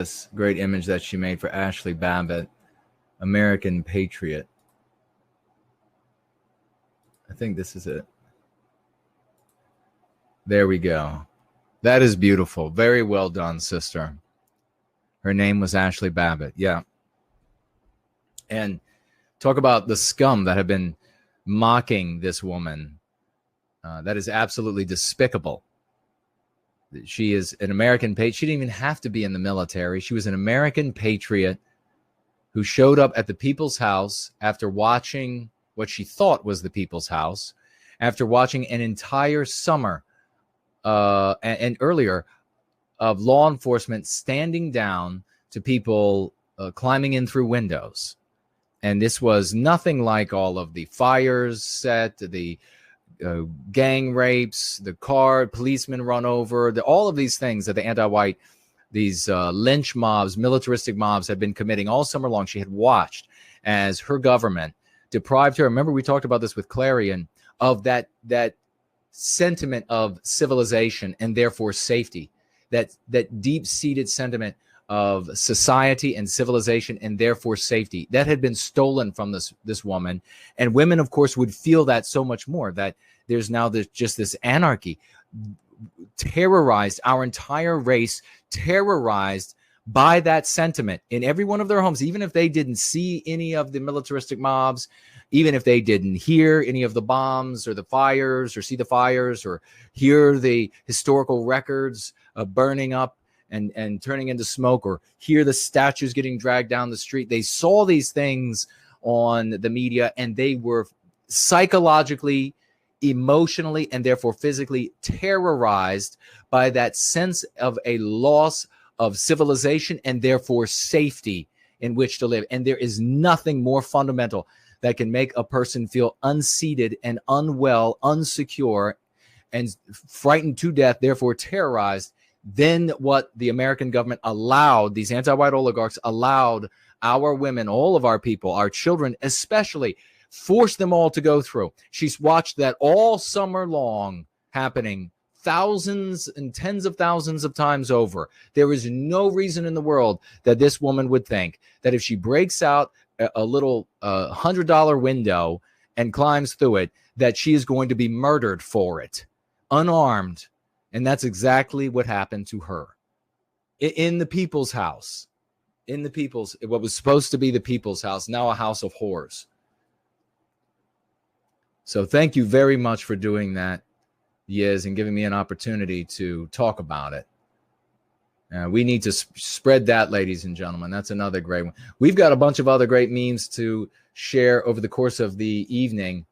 this great image that she made for Ashli Babbitt, American Patriot. I think this is it. There we go. That is beautiful. Very well done, sister. Her name was Ashli Babbitt. Yeah. And talk about the scum that have been mocking this woman. That is absolutely despicable. She is an American patriot. She didn't even have to be in the military. She was an American patriot who showed up at the People's House after watching what she thought was the People's House, after watching an entire summer and earlier of law enforcement standing down to people climbing in through windows. And this was nothing like all of the fires set, the gang rapes, the car policemen run over, all of these things that the anti-white, these lynch mobs, militaristic mobs had been committing all summer long. She had watched as her government deprived her. Remember, we talked about this with Clarion, of that sentiment of civilization and therefore safety, that deep-seated sentiment of society and civilization and therefore safety that had been stolen from this woman. And women, of course, would feel that so much more, that there's now just this anarchy, terrorized our entire race, terrorized by that sentiment in every one of their homes, even if they didn't see any of the militaristic mobs, even if they didn't hear any of the bombs or the fires or see the fires or hear the historical records of burning up and turning into smoke, or hear the statues getting dragged down the street. They saw these things on the media, and they were psychologically, emotionally, and therefore physically terrorized by that sense of a loss of civilization and therefore safety in which to live. And there is nothing more fundamental that can make a person feel unseated and unwell, unsecure, and frightened to death, therefore terrorized, than what the American government allowed, these anti-white oligarchs allowed our women, all of our people, our children especially, forced them all to go through. She's watched that all summer long happening thousands and tens of thousands of times over. There is no reason in the world that this woman would think that if she breaks out a little $100 window and climbs through it, that she is going to be murdered for it, unarmed. And that's exactly what happened to her in the People's House, what was supposed to be the People's House, now a house of horrors. So thank you very much for doing that, Yez, and giving me an opportunity to talk about it. We need to spread that, ladies and gentlemen. That's another great one. We've got a bunch of other great memes to share over the course of the evening.